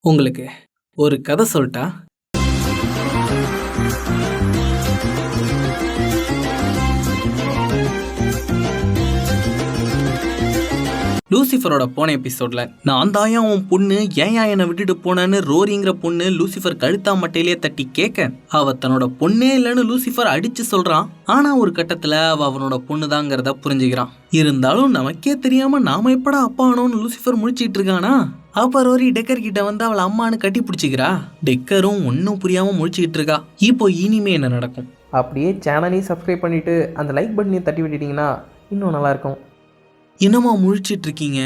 உங்களுக்கு ஒரு கதை சொல்லட்டா? லூசிஃபரோட போன எபிசோட்ல நான் தாயா உன் பொண்ணு ஏன் என்னை விட்டுட்டு போனேன்னு ரோரிங்கிற பொண்ணு லூசிஃபர் கழுத்தா மட்டையிலேயே தட்டி கேட்க அவ தன்னோட பொண்ணே இல்லைன்னு லூசிஃபர் அடிச்சு சொல்றான். ஆனா ஒரு கட்டத்துல அவனோட பொண்ணு தாங்கிறத புரிஞ்சுக்கிறான். இருந்தாலும் நமக்கே தெரியாம நாம எப்படா அப்பா ஆனோன்னு லூசிஃபர் முழிச்சிட்டு இருக்கானா? அப்ப ரோரி டெக்கர் கிட்ட வந்து அவளை அம்மானு கட்டி பிடிச்சிக்கிறா. டெக்கரும் ஒன்னும் புரியாம முழிச்சுக்கிட்டு இருக்கா. இப்போ இனிமே என்ன நடக்கும்? அப்படியே சேனலையும் சப்ஸ்கிரைப் பண்ணிவிட்டு அந்த லைக் பட்டனையும் தட்டி விட்டுட்டிங்கன்னா இன்னும் நல்லாயிருக்கும். என்னம்மா முழிச்சிட்டு இருக்கீங்க?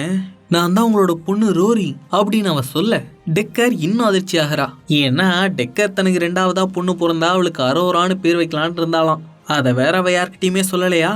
நான் தான் உங்களோட பொண்ணு ரோரி அப்படின்னு அவ சொல்ல டெக்கர் இன்னும் அதிர்ச்சி ஆகிறா. ஏன்னா டெக்கர் தனக்கு 2ஆவதா பொண்ணு பிறந்தா அவளுக்கு அரோரான்னு பேர் வைக்கலான் இருந்தாலாம். அதை வேற அவ யார்கிட்டயுமே சொல்லலையா?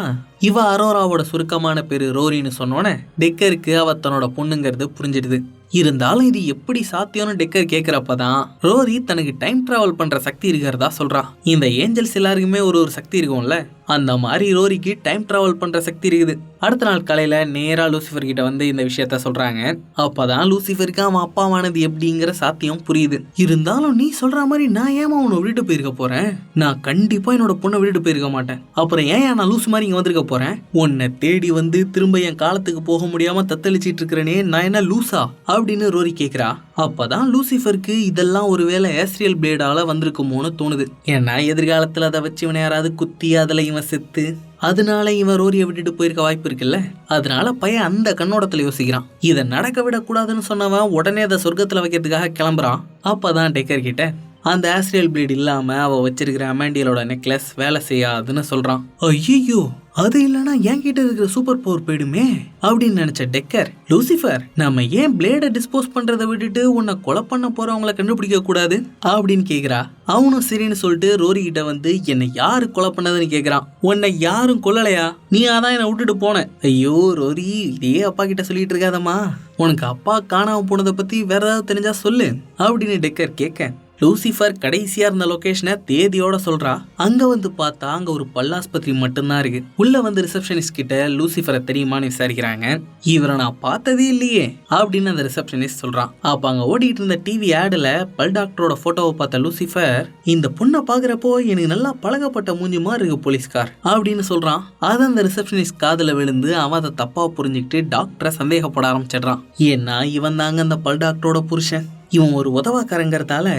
இவ அரோராவோட சுருக்கமான பேரு ரோரின்னு சொன்னோன்னே டெக்கருக்கு அவ தன்னோட பொண்ணுங்கிறது புரிஞ்சிடுது. இருந்தாலும் இது எப்படி சாத்தியம்னு டெக்கர் கேட்குறப்பதான் ரோரி தனக்கு டைம் டிராவல் பண்ற சக்தி இருக்கிறதா சொல்றா. இந்த ஏஞ்சல்ஸ் எல்லாருக்குமே ஒரு சக்தி இருக்கும்ல, அந்த மாதிரி ரோரிக்கு டைம் டிராவல் பண்ற சக்தி இருக்குது. அடுத்த நாள் காலையில நேரா லூசிஃபர் கிட்ட வந்து இந்த விஷயத்த சொல்றாங்க. அப்பதான் லூசிஃபருக்கு அவன் அப்பாவானது எப்படிங்கிற சாத்தியம் புரியுது. இருந்தாலும் நீ சொல்ற மாதிரி நான் ஏமா உன்னை விட்டுட்டு போயிருக்க போறேன்? நான் கண்டிப்பா என்னோட பொண்ணை விட்டுட்டு போயிருக்க மாட்டேன். அப்புறம் ஏன் நான் லூஸ் மாதிரி இங்க வந்திருக்க போறேன்? உன்னை தேடி வந்து திரும்ப என் காலத்துக்கு போக முடியாம தத்தளிச்சிட்டு இருக்கிறேனே, நான் என்ன லூசா அப்படின்னு ரோரி கேக்குறா. அப்பதான் லூசிஃபருக்கு இதெல்லாம் ஒருவேளை ஏஸ்ட்ரியல் பிளேடால வந்திருக்குமோன்னு தோணுது. ஏன்னா எதிர்காலத்துல அதை வச்சு இவனை யாராவது குத்தி அதுல இவன் செத்து, அதனால இவன் ரோரியை விட்டுட்டு போயிருக்க வாய்ப்பு இருக்குல்ல. அதனால பையன் அந்த கண்ணோட்டத்துல யோசிக்கிறான். இதை நடக்க விடக்கூடாதுன்னு சொன்னவன் உடனே அதை சொர்க்கத்துல வைக்கிறதுக்காக கிளம்புறான். அப்பதான் டெக்கர் கிட்ட அந்த ஆஸ்ட்ரியல் பிளேட் இல்லாம அவ வச்சிருக்கிற அமாண்டியலோட நெக்லஸ் வேலை செய்யாதுன்னு சொல்றான். ஐயோ, அது இல்லைன்னா என்கிட்ட இருக்கிற சூப்பர் பவர் போயிடுமே அப்படின்னு நினைச்ச டெக்கர், லூசிஃபர் நம்ம ஏன் பிளேடை டிஸ்போஸ் பண்றதை விட்டுட்டு உன்னை கொலை பண்ண போறவங்களை கண்டுபிடிக்க கூடாது அப்படின்னு கேக்குறா. அவனும் சரின்னு சொல்லிட்டு ரோரி கிட்ட வந்து என்னை யாரு கொலை பண்ணதுன்னு கேக்குறான். உன்னை யாரும் கொல்லலையா, நீ அதான் என்னை விட்டுட்டு போன. ஐயோ ரோரி, இதே அப்பா கிட்ட சொல்லிட்டு இருக்காதம்மா, உனக்கு அப்பா காணாம போனதை பத்தி வேற ஏதாவது தெரிஞ்சா சொல்லு அப்படின்னு டெக்கர் கேட்க லூசிஃபர் கடைசியா இருந்த லொகேஷனை தேதியோட சொல்றா. அங்க வந்து பார்த்தா அங்க ஒரு பல்லாஸ்பத்திரி மட்டும்தான் இருக்கு. உள்ள வந்து ரிசப்ஷனிஸ்ட் கிட்ட லூசிஃபரை தெரியுமான்னு விசாரிக்கிறாங்க. இவரை நான் பார்த்ததே இல்லையே அப்படின்னு அந்த ரிசப்ஷனிஸ்ட் சொல்றான். அப்ப அங்க ஓடிட்டு இருந்த டிவி ஆடுல பல் டாக்டரோட போட்டோவை பார்த்த லூசிஃபர், இந்த பொண்ணை பாக்குறப்போ எனக்கு நல்லா பழகப்பட்ட மூஞ்சி மாதிரி இருக்கு போலீஸ்கார் அப்படின்னு சொல்றான். அதை அந்த ரிசப்ஷனிஸ்ட் காதுல விழுந்து அவன் அதை தப்பா புரிஞ்சுக்கிட்டு டாக்டரை சந்தேகப்பட ஆரம்பிச்சிடுறான். ஏன்னா இவன் தாங்க அந்த பல் டாக்டரோட புருஷன். இவன் ஒரு உதவாக்காரங்கிறதால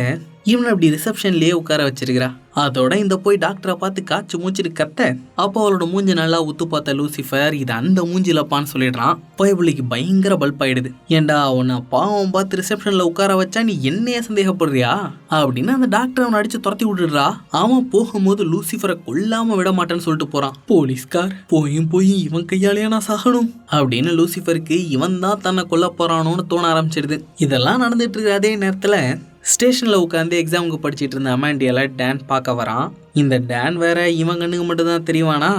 இவனை அப்படி ரிசப்ஷன்லயே உட்கார வச்சிருக்கிறா. அதோட இந்த போய் டாக்டரை பார்த்து காய்ச்சி மூச்சிட்டு கத்த, அப்போ அவளோட மூஞ்சி நல்லா உத்து பார்த்த லூசிஃபர் இது அந்த மூஞ்சிலப்பான்னு சொல்லிடுறான். பயபுள்ளிக்கு பயங்கர பல்ப் ஆயிடுது. ஏண்டா அவனை பாவம் பார்த்து ரிசப்ஷன்ல உட்கார வச்சா நீ என்னைய சந்தேகப்படுறியா அப்படின்னு அந்த டாக்டர் அவனை அடிச்சு துரத்தி விட்டுடுறா. அவன் போகும்போது லூசிஃபரை கொல்லாம விட மாட்டேன்னு சொல்லிட்டு போறான். போலீஸ்கார் போய் இவன் கையாலேயே நான் சாகணும் அப்படின்னு லூசிஃபருக்கு இவன் தான் தன்னை கொல்ல போறானோன்னு தோண ஆரம்பிச்சிடுது. இதெல்லாம் நடந்துட்டு இருக்கிற அதே நேரத்துல ஸ்டேஷனில் உட்காந்து எக்ஸாமுக்கு படிச்சுட்டு இருந்த அமாண்டியால டேன் பார்க்க வரான். இந்த டேன் வேற இவன் கண்ணுக்கு மட்டும் தான் தெரியுவானா,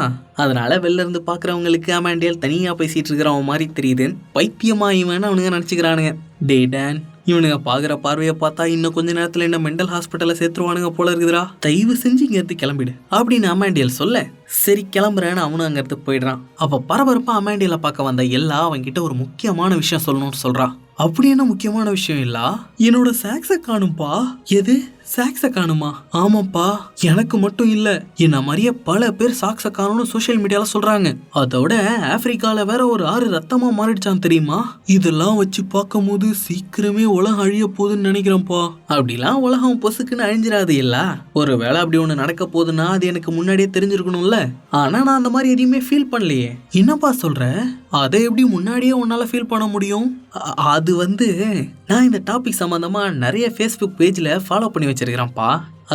அதனால வெளில இருந்து பார்க்குறவங்களுக்கு அமாண்டியால் தனியாக பேசிட்டு இருக்கிறவன் மாதிரி தெரியுது. பைத்தியமா இவன் அவனுங்க நினச்சிக்கிறானுங்க. டே டேன், இவனுங்க பாக்குற பார்வையை பார்த்தா இன்னும் கொஞ்ச நேரத்துல என்ன மென்டல் ஹாஸ்பிட்டல்ல சேர்த்துருவானுங்க போல இருக்குதுடா, தயவு செஞ்சு இங்க இருந்து கிளம்பிடு அப்படின்னு அமாண்டியல் சொல்ல சரி கிளம்புறேன்னு அவனும் அங்க இருந்து போயிடுறான். அப்ப பரபரப்பா அமாண்டியலை பார்க்க வந்த எல்லா அவன்கிட்ட ஒரு முக்கியமான விஷயம் சொல்லணும்னு சொல்றான். அப்படி என்ன முக்கியமான விஷயம் இல்ல, என்னோட சாக்ஸை காணும்பா. எது சாக்ஸை காணுமா? ஆமாப்பா, எனக்கு மட்டும் இல்ல, என்ன மாதிரியே பல பேர் சாக்ஸை காணும்னு சோசியல் மீடியால சொல்றாங்க. அதோட ஆப்பிரிக்கால வேற ஒரு 6 ரத்தமா மாறிடுச்சான் தெரியுமா? இதெல்லாம் வச்சு பார்க்கும் போது சீக்கிரமே உலகம் அழிய போகுதுன்னு நினைக்கிறேன்ப்பா. அப்படிலாம் உலகம் பொசுக்குன்னு அழிஞ்சிடாது இல்ல. ஒருவேளை அப்படி ஒண்ணு நடக்க போகுதுன்னா அது எனக்கு முன்னாடியே தெரிஞ்சிருக்கணும்ல. ஆனா நான் அந்த மாதிரி எதையுமே ஃபீல் பண்ணலையே. என்னப்பா சொல்ற? அதை எப்படி முன்னாடியே உன்னால ஃபீல் பண்ண முடியும்? அது வந்து நான் இந்த டாபிக் சம்பந்தமா நிறைய ஃபேஸ்புக் பேஜ்ல ஃபாலோ பண்ணி வச்சிருக்கிறேன்ப்பா,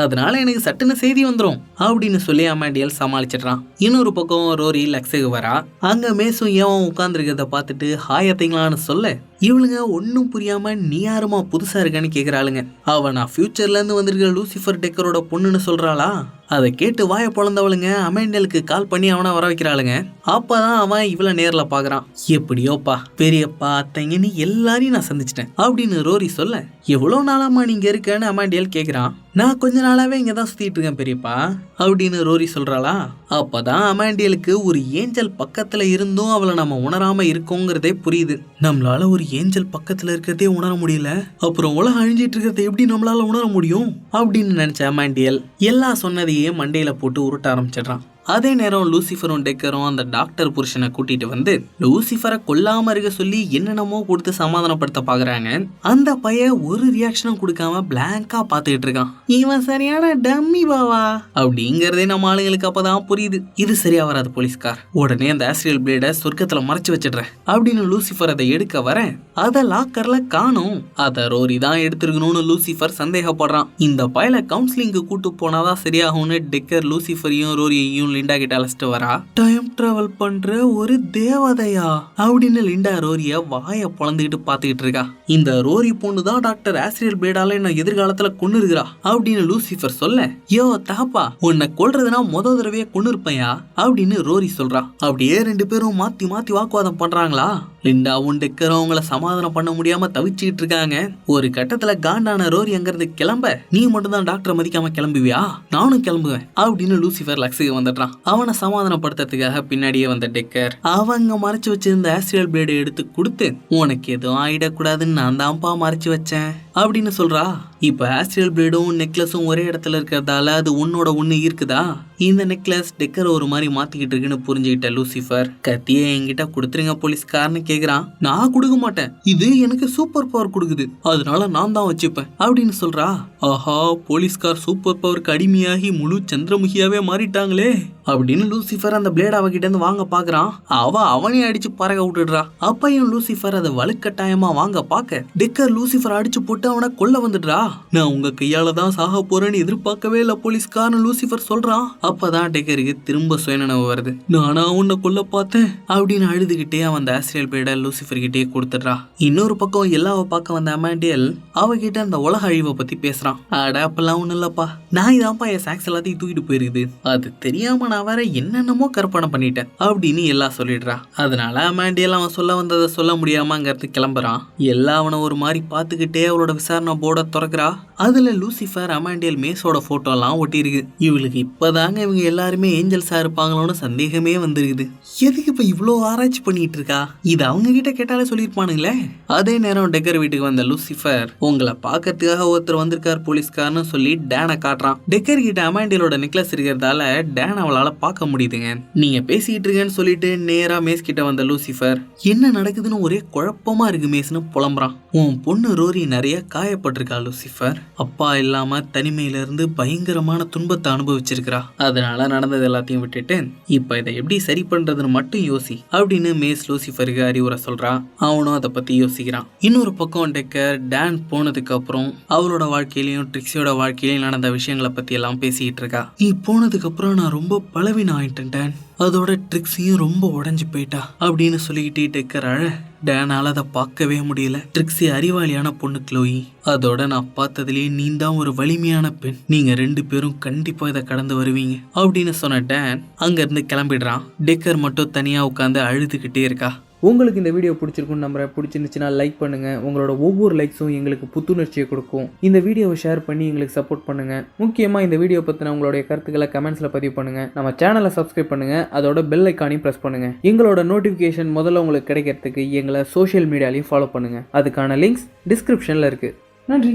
அதனால எனக்கு சட்டுன்னு செய்தி வந்துடும் அப்படின்னு சொல்லி அமாண்டியல் சமாளிச்சிடுறான். இன்னொரு பக்கம் ரோரி லக்ஸுக்கு வரா. அங்க மேசும் ஏன் உட்காந்துருக்கிறத பார்த்துட்டு ஹாயத்தீங்களான்னு சொல்ல இவளுங்க ஒன்னும் புரியாம நீ யாருமா புதுசா இருக்கான்னு கேக்குறாளுங்க. அவ நான் ஃபியூச்சர்ல இருந்து வந்திருக்கிற லூசிஃபர் டெக்கரோட பொண்ணுன்னு சொல்றாளா. அதை கேட்டு வாய பொழந்தவளுங்க அமாண்டியலுக்கு கால் பண்ணி அவனை வர வைக்கிறாளுங்க. அப்பதான் அவன் இவளை நேர்ல பாக்குறான். எப்படியோப்பா பெரியப்பா அத்தைங்கன்னு எல்லாரையும் நான் சந்திச்சிட்டேன் அப்படின்னு ரோரி சொல்ல எவ்வளவு நாளாமா நீங்க இருக்கேன்னு அமாண்டியல் கேக்குறான். நான் கொஞ்ச நாளாவே இங்கதான் சுத்திட்டு இருக்கேன் பெரியப்பா அப்படின்னு ரோரி சொல்றாளா. அப்பதான் அமாண்டியலுக்கு ஒரு ஏஞ்சல் பக்கத்துல இருந்தும் அவளை நம்ம உணராம இருக்கோங்கிறதே புரியுது. நம்மளால ஒரு ஏஞ்சல் பக்கத்துல இருக்கிறதே உணர முடியல, அப்புறம் உலகம் அழிஞ்சிட்டு இருக்கிறத எப்படி நம்மளால உணர முடியும் அப்படின்னு நினைச்ச அமாண்டியல் எல்லா சொன்னதையே மண்டையில போட்டு உருட்ட ஆரம்பிச்சிடுறான். அதே நேரம் லூசிஃபரும் டெக்கரும் அந்த டாக்டர் புருஷனை கூட்டிட்டு வந்து லூசிஃபரை கொல்லாம இருக்க சொல்லி என்னென்னமோ கொடுத்து சமாதானப்படுத்த பாக்குறாங்க. அந்த பையன் ஒரு ரியாக்ஷனும் கொடுக்காம பிளாங்கா பாத்துக்கிட்டு இருக்கான். இவன் சரியான டம்மி பாவா அப்படிங்கறதே நம்ம ஆளுங்களுக்கு அப்பதான் புரியுது. இது சரியா வராது போலீஸ்கார், உடனே அந்த ஆஸ்ட்ரியல் பிளேட சொர்க்கத்துல மறைச்சு வச்சிடுறேன் அப்படின்னு லூசிஃபர் அதை எடுக்க வர அத லாக்கர்ல காணும். அத ரோரி தான் எடுத்திருக்கணும்னு லூசிஃபர் சந்தேகப்படுறான். இந்த பையல கவுன்சிலிங்கு கூட்டு போனாதான் சரியாகும்னு டெக்கர் லூசிஃபரையும் ரோரியையும் லிண்டா கிட்ட அழைச்சிட்டு வரா. டைம் டிராவல் பண்ற ஒரு தேவதையா அப்படின்னு லிண்டா ரோரிய வாய பொளந்துகிட்டு பாத்துக்கிட்டு இருக்கா. இந்த ரோரி பொண்ணு தான் டாக்டர் ஆஸ்ட்ரியல் பிளேடால என்ன எதிர்காலத்துல கொன்னு இருக்கிறா அப்படின்னு லூசிஃபர் சொல்ல, யோ தாப்பா, உன்னை கொல்றதுனா முத தடவையே கொன்னு இருப்பையா அப்படின்னு ரோரி சொல்றா. அப்படியே ரெண்டு பேரும் மாத்தி மாத்தி வாக்குவாதம் பண்றாங்களா. லிண்டாவும் டெக்கரும் அவங்கள சமாதானம் பண்ண முடியாம தவிச்சுக்கிட்டு இருக்காங்க. ஒரு கட்டத்துல காண்டான ரோரி அங்கிருந்து கிளம்ப, நீ மட்டும் தான் டாக்டரை மதிக்காம கிளம்புவியா, நானும் கிளம்புவேன் அப்படின்னு லூசிஃபர் லக்ஸுக்கு வந்துடுறான். அவனை சமாதானப்படுத்துறதுக்காக பின்னாடியே வந்த டெக்கர் அவங்க மறைச்சு வச்சிருந்த ஆஸ்ட்ரியல் பிளேடை எடுத்து கொடுத்து, உனக்கு எதுவும் ஆயிடக்கூடாதுன்னு நான் தான்ப்பா மறைச்சு வச்சேன் அப்படின்னு சொல்றா. இப்ப ஆஸ்ட்ரியல் பிளேடும் நெக்லஸும் ஒரே இடத்துல இருக்கிறதால அது உன்னோட ஒண்ணு இருக்குதா. இந்த நெக்லஸ் டெக்கர் ஒரு மாதிரி மாத்திக்கிட்டு இருக்குன்னு புரிஞ்சுக்கிட்ட லூசிஃபர், கத்தியே என்கிட்ட கொடுத்துருங்க போலீஸ்காரன்னு கேக்குறான். நான் கொடுக்க மாட்டேன், இது எனக்கு சூப்பர் பவர் கொடுக்குது, அதனால நான் தான் வச்சுப்பேன் அப்படின்னு சொல்றா. ஆஹா, போலீஸ்கார் சூப்பர் பவருக்கு அடிமையாகி முழு சந்திரமுகியாவே மாறிட்டாங்களே அப்படின்னு லூசிஃபர் அந்த பிளேட் அவகிட்ட இருந்து வாங்க பாக்குறான். அவனே அடிச்சு பறக்க விட்டுடுறா. அப்பையும் லூசிஃபர் அதை வலுக்கட்டாயமா வாங்க பாக்க டெக்கர் லூசிஃபர் அடிச்சு போட்டு அவனை கொல்ல வந்துடுறா. நான் உங்க கையால தான் சாக போறேன்னு எதிர்பார்க்கவே இல்ல போலீஸ்காரன் லூசிஃபர் சொல்றான். அப்பதான் டெக்கருக்கு திரும்ப சுயநினைவு வருது. நானா உன்னை கொல்ல பார்த்தேன் அப்படின்னு அழுதுகிட்டே அவன் அந்த ஆஸ்ட்ரியல் பிளேட லூசிஃபர் கிட்டே கொடுத்துடுறா. இன்னொரு பக்கம் எல்லாவ பார்க்க வந்த அமாண்டியல் அவகிட்ட அந்த உலக அழிவை பத்தி பேசுறான். அட அப்பெல்லாம் ஒண்ணு இல்லப்பா, நான் இதான்ப்பா என் சாக்ஸ் எல்லாத்தையும் தூக்கிட்டு போயிருக்குது, அது தெரியாம நான் வேற என்னென்னமோ கற்பனை பண்ணிட்டேன் அப்படின்னு எல்லாம் சொல்லிடுறா. அதனால அமாண்டியல் அவன் சொல்ல வந்ததை சொல்ல முடியாம அங்கிருந்து கிளம்புறான். எல்லாம் அவனை ஒரு மாதிரி பார்த்துக்கிட்டே அவளோட விசாரணை போர்டை திறக்கிறா. அதுல லூசிஃபர் அமாண்டியல் மேஸோட போட்டோ எல்லாம் ஒட்டிருக்கு. இவளுக்கு இப்பதாங்க இவங்க எல்லாருமே ஏஞ்சல்ஸா இருப்பாங்களோன்னு சந்தேகமே வந்துருக்குது. எதுக்கு இப்ப இவ்வளோ ஆராய்ச்சி பண்ணிட்டு இருக்கா, இது அவங்க கிட்ட கேட்டாலே சொல்லிருப்பானுங்களே. அதே நேரம் டெக்கர் வீட்டுக்கு வந்த லூசிஃபர் உங்களை பாக்கிறதுக்காக ஒருத்தர் வந்திருக்கார் போலீஸ்காரன்னு சொல்லி டேனை காட்டுறான். டெக்கர் கிட்ட அமாண்டியலோட நெக்லஸ் இருக்கிறதால டேன் அவளால பார்க்க முடியுதுங்க. நீங்க பேசிட்டு இருக்கேன்னு சொல்லிட்டு நேரா மேஸ் கிட்ட வந்த லூசிஃபர், என்ன நடக்குதுன்னு ஒரே குழப்பமா இருக்கு மேஸ்னு புலம்புறான். உன் பொண்ணு ரோரி நிறைய காயப்பட்டிருக்கா லூசிஃபர், அப்பா இல்லாம தனிமையில இருந்து பயங்கரமான துன்பத்தை அனுபவிச்சிருக்கிறா, அதனால நடந்தது எல்லாத்தையும் விட்டுட்டு இப்ப இதை எப்படி சரி பண்றதுன்னு மட்டும் யோசி அப்படின்னு மேஸ் லூசிஃபருக்கு அறிவுரை சொல்றா. அவனும் அதை பத்தி யோசிக்கிறான். இன்னொரு பக்கம் டெக்கர் டான் போனதுக்கு அப்புறம் அவளோட வாழ்க்கையிலையும் ட்ரிக்ஸியோட வாழ்க்கையிலையும் நடந்த விஷயங்களை பத்தி எல்லாம் பேசிட்டு இருக்கா. நீ போனதுக்கு அப்புறம் நான் ரொம்ப பலவீனம் ஆயிட்டேன் டான், அதோட ட்ரிக்ஸியும் ரொம்ப உடஞ்சு போயிட்டா அப்படின்னு சொல்லிக்கிட்டே டெக்கர் அழ. டேனால அதை பார்க்கவே முடியல. ட்ரிக்ஸி அறிவாளியான பொண்ணு க்ளோயி, அதோட நான் பார்த்ததுலேயே நீ தான் ஒரு வலிமையான பெண், நீங்க ரெண்டு பேரும் கண்டிப்பா இதை கடந்து வருவீங்க அப்படின்னு சொன்ன டேன் அங்க இருந்து கிளம்பிடுறான். டெக்கர் மட்டும் தனியா உட்காந்து அழுதுகிட்டே இருக்கா. உங்களுக்கு இந்த வீடியோ பிடிச்சிருக்குன்னு நம்புறேன். பிடிச்சிருந்துச்சுன்னா லைக் பண்ணுங்கள். உங்களோட ஒவ்வொரு லைக்ஸும் எங்களுக்கு புத்துணர்ச்சியை கொடுக்கும். இந்த வீடியோவை ஷேர் பண்ணி எங்களுக்கு சப்போர்ட் பண்ணுங்கள். முக்கியமாக இந்த வீடியோ பற்றின உங்களுடைய கருத்துக்களை கமெண்ட்ஸில் பதிவு பண்ணுங்கள். நம்ம சேனலை சப்ஸ்கிரைப் பண்ணுங்கள், அதோட பெல் ஐக்கானையும் ப்ரெஸ் பண்ணுங்கள். எங்களோட நோட்டிஃபிகேஷன் முதல்ல உங்களுக்கு கிடைக்கிறதுக்கு எங்களை சோஷியல் மீடியாலையும் ஃபாலோ பண்ணுங்கள். அதுக்கான லிங்க்ஸ் டிஸ்கிரிப்ஷனில் இருக்குது. நன்றி.